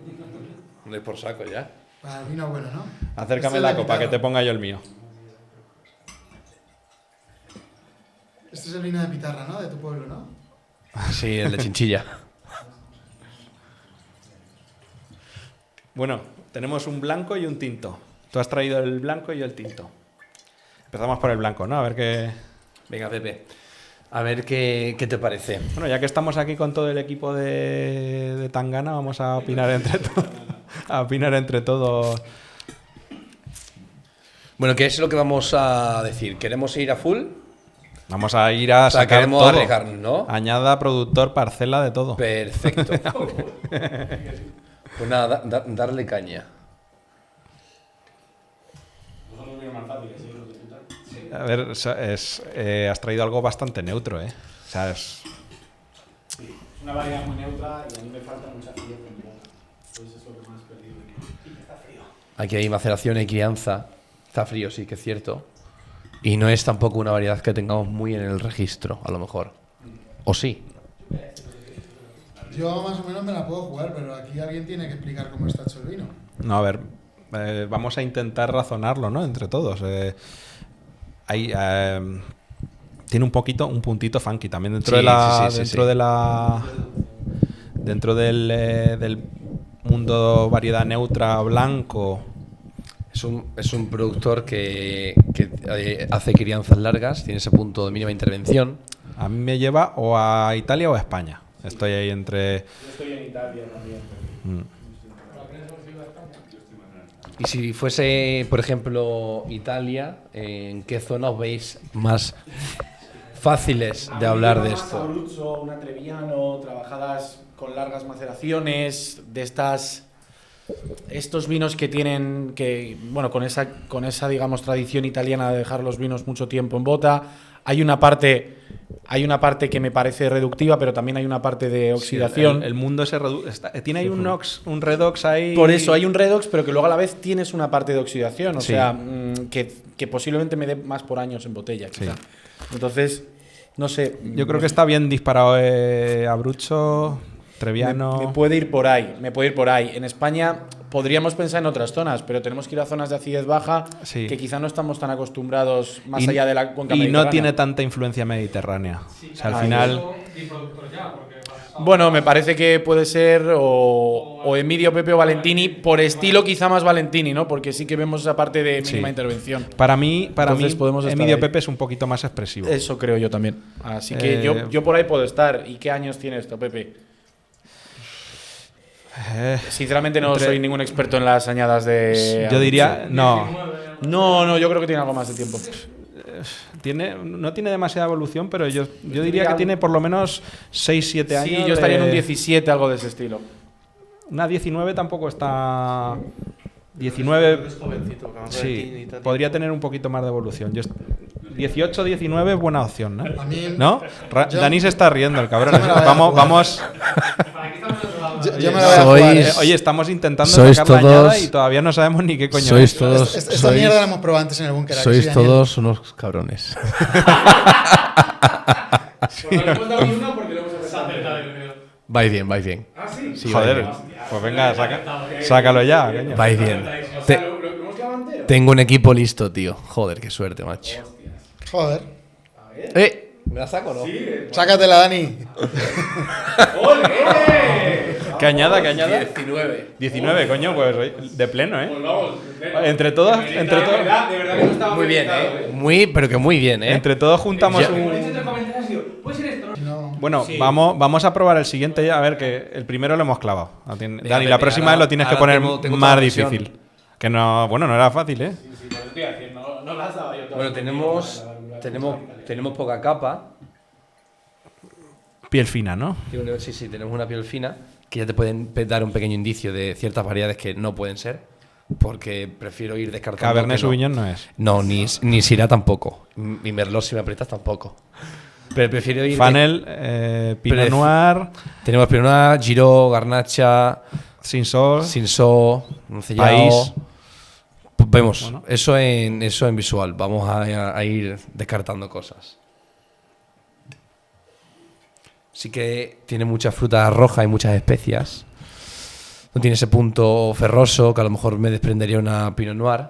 No es por saco ya. Para el vino bueno, ¿no? Acércame Este la es de copa, que Pitarra. te ponga yo el mío. Este es el vino de Pitarra, ¿no? De tu pueblo, ¿no? Sí, el de chinchilla. Bueno, tenemos un blanco y un tinto. Tú has traído el blanco y yo el tinto. Empezamos por el blanco, ¿no? A ver qué... Venga, Pepe. A ver qué te parece. Bueno, ya que estamos aquí con todo el equipo de Tangana, vamos a opinar entre todos. A opinar entre todos. Bueno, ¿qué es lo que vamos a decir? ¿Queremos ir a full? Vamos a ir a O sea, sacar queremos todo. arriesgarnos, ¿no? Añada, productor, parcela, de todo. Perfecto. Pues nada, darle caña. A ver, has traído algo bastante neutro, ¿eh? O sea, Es una variedad muy neutra y a mí me falta mucha frío con mi boca. Pues eso es lo que más he perdido. Y está frío. Aquí hay maceración y crianza. Está frío, sí que es cierto. Y no es tampoco una variedad que tengamos muy en el registro, a lo mejor. ¿O sí? Yo más o menos me la puedo jugar, pero aquí alguien tiene que explicar cómo está hecho el vino. no, a ver, vamos a intentar razonarlo, ¿no? Entre todos. Tiene un puntito funky también dentro Sí, de la, sí, sí, dentro sí. de la, dentro del mundo variedad neutra blanco. Es un productor que hace crianzas largas, tiene ese punto de mínima intervención. A mí me lleva o a Italia o a España. Estoy ahí entre. Yo estoy en Italia también. Y si fuese, por ejemplo, Italia, ¿en qué zona os veis más fáciles de hablar de esto? Un Abruzzo, un Treviano, trabajadas con largas maceraciones, de estos vinos que tienen bueno, con esa digamos tradición italiana de dejar los vinos mucho tiempo en bota. Hay una parte que me parece reductiva, pero también hay una parte de oxidación. El mundo se reduce. Tiene ahí un redox ahí. Por eso hay un redox, pero que luego a la vez tienes una parte de oxidación, o Sí. sea, que posiblemente me dé más por años en botella, quizá. Entonces, no sé. Yo creo que está bien disparado Abruzzo, Treviano. Me puede ir por ahí, En España podríamos pensar en otras zonas, pero tenemos que ir a zonas de acidez baja Sí. que quizá no estamos tan acostumbrados más Y- allá de la cuenca Y no mediterránea. tiene tanta influencia mediterránea. O sea, al Ah, final. Bueno, me parece que puede ser o Emilio, Pepe o Valentini, por estilo quizá más Valentini, ¿no? Porque sí que vemos esa parte de mínima Sí. intervención. Para mí, Entonces podemos estar Emilio ahí. Pepe es un poquito más expresivo. Eso creo yo también. Así que yo por ahí puedo estar. ¿Y qué años tiene esto, Pepe? Sinceramente no entre- soy ningún experto en las añadas de... Yo diría. No. No, yo creo que tiene algo más de tiempo. No tiene demasiada evolución, pero yo diría que tiene por lo menos 6-7 años. Sí, yo estaría en un 17, algo de ese estilo. Una 19 tampoco está. 19. Sí, podría tener un poquito más de evolución. 18-19 es buena opción, ¿no? A mí- ¿No? yo- Dani se está riendo, el cabrón. Yo me la voy a Vamos, jugar. vamos. Yo me la voy a Sois- jugar, ¿eh? Oye, estamos intentando Sois sacar la todos- añada y todavía no sabemos ni qué coño Sois es. todos, Esta mierda la hemos probado antes en el búnker. ¿a que sois sí, Daniel? todos unos cabrones. Vais bien, vais bien. Sí, Joder, vais bien. pues venga, sácalo ya, coño. Vais bien. Tengo un equipo listo, tío. Joder, qué suerte, macho. Joder. ¿Me la saco o no? Sácatela, Dani. ¿Qué añada? 19. 19, coño, pues de pleno, ¿eh? Entre todos, Muy bien, pero que muy bien, entre todos juntamos Ya. un. No. Bueno, vamos a probar el siguiente ya, a ver que el primero lo hemos clavado. Dani, Pepe, la próxima vez lo tienes que ahora poner tengo más otra versión. difícil. Que no, bueno, no era fácil, ¿eh? Bueno, tenemos poca capa. Piel fina, ¿no? Sí, tenemos una piel fina que ya te pueden dar un pequeño indicio de ciertas variedades que no pueden ser, porque prefiero ir descartando. Cabernet que no. Sauvignon no es. No, ni Syrah tampoco. Y Merlot, si me aprietas, tampoco. Pero prefiero ir. Fanel, Pinot Noir, Tenemos Pinot Noir, Giraud, Garnacha, Cinsault, Cinsault, Cellao. País. Pues vemos, Bueno. eso en visual. Vamos a ir descartando cosas. Sí que tiene muchas frutas rojas y muchas especias. No tiene ese punto ferroso que a lo mejor me desprendería una Pinot Noir.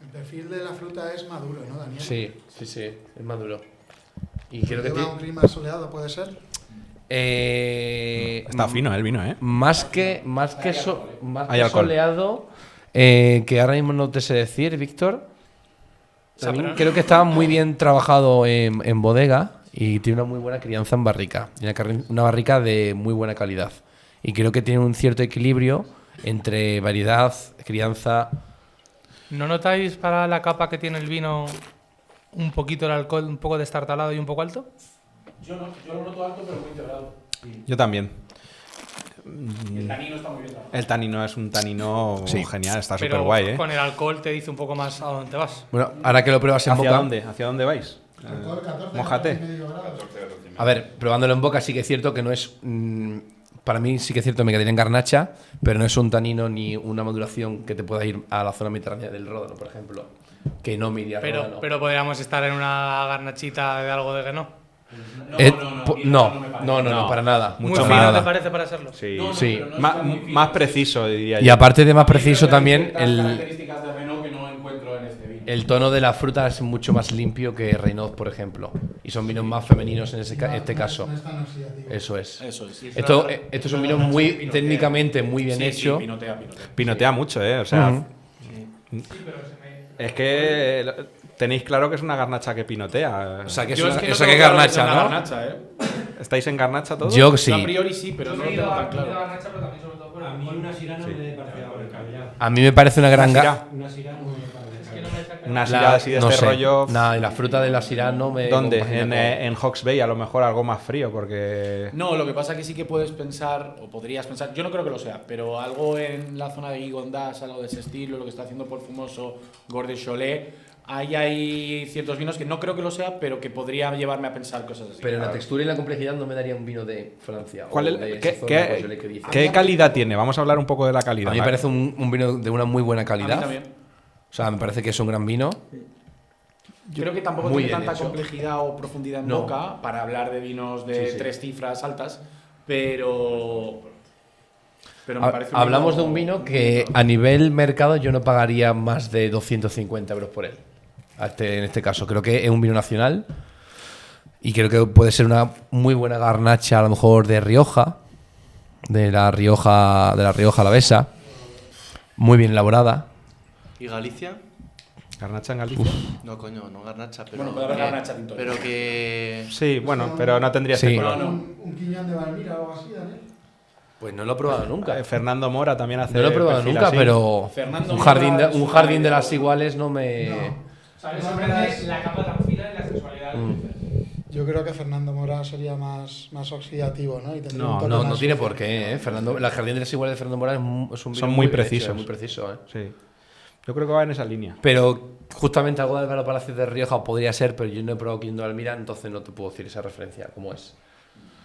El perfil de la fruta es maduro, ¿no, Daniel? Sí, es maduro. Y creo que Lleva un clima soleado, ¿puede ser? Está fino el vino, ¿eh? Más que Hay alcohol. soleado, que ahora mismo no te sé decir, Víctor. También creo que está muy bien trabajado en bodega y tiene una muy buena crianza en barrica. Y una barrica de muy buena calidad. Y creo que tiene un cierto equilibrio entre variedad, crianza. ¿No notáis para la capa que tiene el vino un poquito el alcohol, un poco destartalado y un poco alto? Yo no, yo lo noto alto, pero muy integrado. Yo también. El tanino está muy bien trabajado. El tanino es un tanino genial, está súper Pero guay, ¿eh? con el alcohol te dice un poco más a dónde te vas. Bueno, ahora que lo pruebas en ¿Hacia boca. dónde? ¿Hacia dónde vais? Alcohol 14, Mójate. 14,5 grados. A ver, probándolo en boca sí que es cierto que no es... para mí sí que es cierto que me quedaría en garnacha, pero no es un tanino ni una maduración que te pueda ir a la zona mediterránea del Ródano, por ejemplo. Que no me iría a Ródano. Pero podríamos estar en una garnachita de algo de que no. No, para nada. Muy Mucho fino, más. ¿te parece para serlo? Sí, Sí. más preciso, diría Y yo. aparte de más preciso también, características de Renault que no encuentro en este vino. el tono de la fruta es mucho más limpio que Renault, por ejemplo. Y son vinos más femeninos en este caso. No es tan oxidativo. Eso es. Eso es. Esto es un vino muy técnicamente muy bien hecho. Sí, pinotea. Pinotea mucho, ¿eh? O sea, es que tenéis claro que es una garnacha que pinotea. O sea, que es Yo una, es que o no sea, tengo que claro que garnacha, sea una ¿no? garnacha, ¿eh? ¿Estáis en garnacha todos? Yo sí. A priori sí, pero no lo tengo tan claro. A mí una Syrah no me parecía descabellado. A mí me parece una gran... Syrah. Una Syrah no me parece. Una Syrah así de no este sé. rollo. Nada, y la fruta de la Syrah no me... ¿Dónde? compagina En Hawke's Bay, a lo mejor algo más frío, porque. No, lo que pasa es que sí que puedes pensar, o podrías pensar, yo no creo que lo sea, pero algo en la zona de Gigondas, algo de ese estilo, lo que está haciendo Porfumoso, Gorde Cholet, ahí hay ciertos vinos que no creo que lo sea, pero que podría llevarme a pensar cosas así. Pero en la textura y la complejidad no me daría un vino de Francia. ¿Cuál o es- de qué- esa zona, qué- pues, yo le que dice. ¿Qué calidad tiene? Vamos a hablar un poco de la calidad. A mí me parece un vino de una muy buena A mí calidad. también. O sea, me parece que es un gran vino. Creo que tampoco Muy tiene bien tanta hecho. complejidad o profundidad en No. boca para hablar de vinos de Sí, sí. 3 cifras altas, pero me parece Hablamos de un vino que a nivel mercado yo no pagaría más de 250 euros por él. En este caso, creo que es un vino nacional y creo que puede ser una muy buena garnacha, a lo mejor de Rioja, de la Rioja Alavesa, muy bien elaborada. ¿Y Galicia? ¿Garnacha en Galicia? No, coño, no garnacha, pero. Bueno, puede haber garnacha tinto. Pero que. Sí, bueno, pero no tendría Sí. este color. Un quiñón de Valmira o algo así, Daniel. Pues no lo he probado nunca. Fernando Mora también hace. No lo he probado perfil nunca, así. pero Fernando un jardín Mora de, es un una jardín de idea. las iguales no me... ¿Sabes? No, Sorprende la capa tan fina y la sensualidad. Yo creo que Fernando Mora sería más oxidativo, ¿no? Y tendría un toque No más tiene sucio. por qué, ¿eh? Fernando, la jardín de las iguales de Fernando Morales es un vino Son muy bien hecho, precisos. muy preciso, ¿eh? Sí. Yo creo que va en esa línea. Pero justamente algo de Álvaro Palacios de Rioja podría ser, pero yo no he probado Quinto de Almira, entonces no te puedo decir esa referencia, cómo es.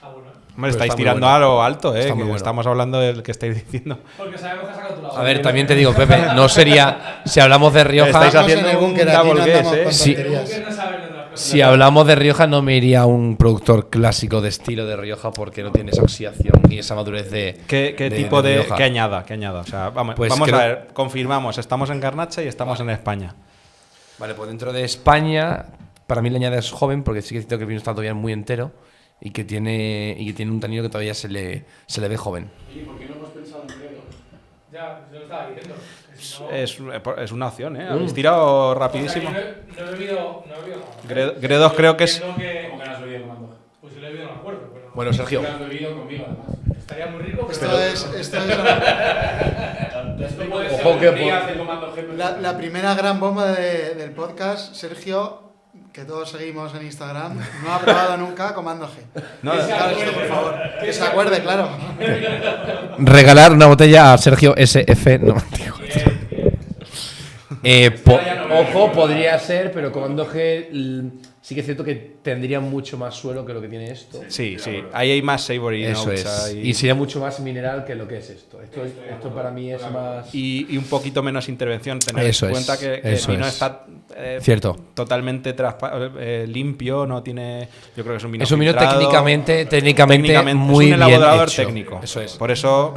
Hombre, Pero estáis está muy tirando bueno. a lo alto, Está ¿eh? muy Que bueno. estamos hablando del que estáis diciendo. Porque sabemos que has sacado tu lado. A ver, también te digo, Pepe, no sería... Si hablamos de Rioja... Estáis Estamos haciendo en el un búnker, aquí no double guess, andamos ¿eh? con Sí. tonterías. No sabes de otras cosas. Si hablamos de Rioja, no me iría a un productor clásico de estilo de Rioja porque no tiene esa oxidación ni esa madurez de... ¿Qué de tipo de. Rioja. ¿Qué añada? ¿Qué añada? O sea, vamos, Pues vamos creo- a ver, confirmamos, estamos en Garnacha y estamos en España. Vale, pues dentro de España, para mí la añada es joven porque sí que siento que el vino está todavía muy entero y que tiene un tanino que todavía se le ve joven. Oye, ¿por qué no hemos pensado en Gredo? Ya, yo lo estaba diciendo. Es una opción, ¿eh? Habéis tirado rapidísimo. No he bebido nada. Gredos creo que es. ¿Cómo que no has bebido comando? Pues si lo he bebido no me acuerdo. Pero Bueno, Sergio, Lo has bebido conmigo, además. estaría muy rico. Pero Esto es Esto puede Ojo ser que un día hacer comando G. la primera gran bomba del podcast. Sergio, que todos seguimos en Instagram, no ha probado nunca Comando G. No, Claro, esto, por favor. Que se acuerde, claro. regalar una botella a Sergio SF. No, tío. Ojo, podría ser, pero Comando G sí que es cierto que tendría mucho más suelo que lo que tiene esto. Sí, sí. Ahí hay más savory Eso notes. es. ahí. Y sería mucho más mineral que lo que es esto. Esto para mí es más... Y un poquito menos intervención. Tener Eso en es, cuenta que el eso vino es. está Cierto. totalmente limpio, no tiene. Yo creo que es un vino. Es un vino filtrado. técnicamente muy es un bien elaborador hecho. técnico. Eso es. Por eso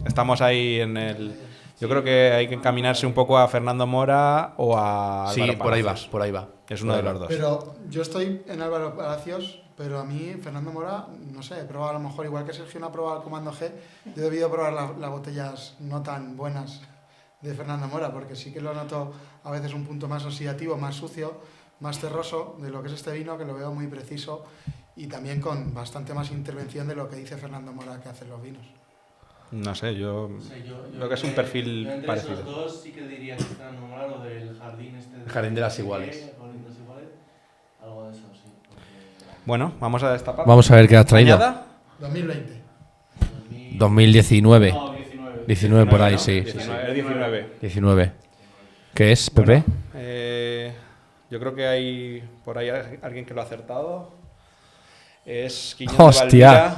estamos ahí en el. Yo creo que hay que encaminarse un poco a Fernando Mora o a. Sí, Álvaro por ahí va, Palacios. por ahí va. Es uno de los dos. Pero yo estoy en Álvaro Palacios, pero a mí, Fernando Mora, no sé, he probado a lo mejor, igual que Sergio no ha probado el Comando G, yo he debido probar las botellas no tan buenas de Fernando Mora, porque sí que lo noto a veces un punto más oxidativo, más sucio, más terroso de lo que es este vino, que lo veo muy preciso y también con bastante más intervención de lo que dice Fernando Mora que hacen los vinos. No sé, yo O sea, yo creo que es un perfil yo entre parecido. esos dos sí que diría que están nombrados lo del jardín este. Jardín de las Iguales. Jardín de las Iguales. Algo de eso, sí. Porque, Bueno, vamos a destapar. Vamos a ver qué has traído. Añada. 2020. 2019. No, 19. 19 por ahí, ¿no? sí. 19. 19. ¿Qué es, Pepe? Yo creo que hay por ahí alguien que lo ha acertado. Es Quiñón ¡Hostia! de Valmira,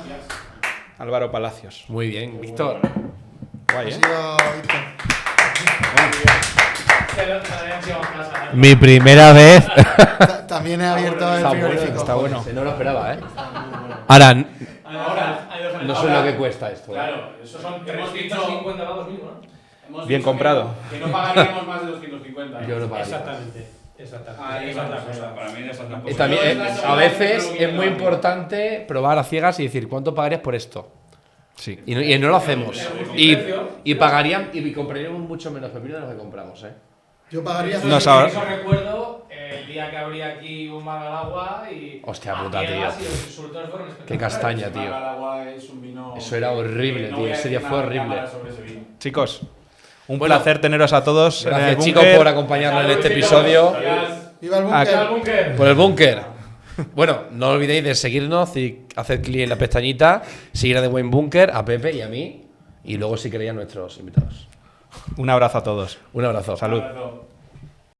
Álvaro Palacios. Muy bien, Víctor. Guay, Ha ¿eh? sido Víctor. Mi primera vez. También he abierto el frigorífico. Está bueno. No lo esperaba, ¿eh? Ahora, no sé lo que cuesta esto. Claro, eso son 350 pavos mínimo, ¿no? Bien comprado. Que no pagaríamos más de 250. Yo no pagaría. Exactamente. Ahí es otra cosa. Para mí no es otra cosa. Y también, a veces es muy importante probar a ciegas y decir, ¿cuánto pagarías por esto? Sí. Y no lo hacemos. Y pagarían y compraríamos mucho menos pepino de lo que compramos, ¿eh? Yo pagaría... No sabes. Eso recuerdo el día que abrí aquí un mar al agua y. Hostia puta, a ciegas, tío. Y los insultores fueron Qué espectaculares. castaña, tío. Agua es un vino Eso era horrible, no tío. voy a Ese día decir fue nada en horrible. cámara sobre ese vino. Chicos, un Bueno, placer teneros a todos en el Gracias, chicos, búnker. por acompañarnos en este episodio. ¡Viva el Ah, búnker! Por el búnker. Bueno, no olvidéis de seguirnos y hacer clic en la pestañita, seguir a The Wine Bunker, a Pepe y a mí, y luego si queréis a nuestros invitados. Un abrazo a todos. Un abrazo. Salud. Abrazo.